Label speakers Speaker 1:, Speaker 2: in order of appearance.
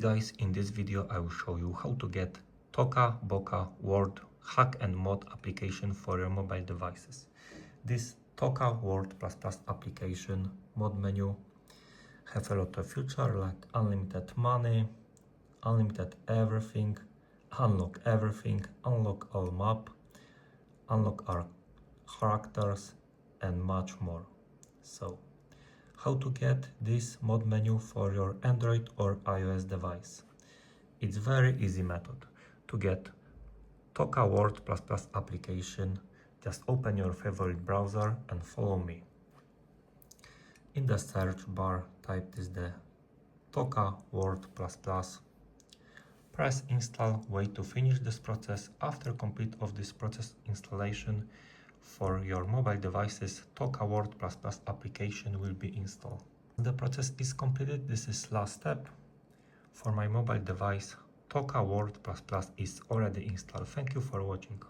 Speaker 1: Guys, in this video I will show you how to get Toca Boca World hack and mod application for your mobile devices. This Toca World++ application mod menu have a lot of features like unlimited money, unlimited everything, unlock everything, unlock all map, unlock our characters and much more. So how to get this mod menu for your Android or iOS device? It's very easy method to get Toca World++ application. Just open your favorite browser and follow me. In the search bar, type this the Toca World++. Press install, wait to finish this process. After complete of this process installation for your mobile devices, Toca World++ application will be installed. The process is completed. This is last step. For my mobile device, Toca World++ is already installed. Thank you for watching.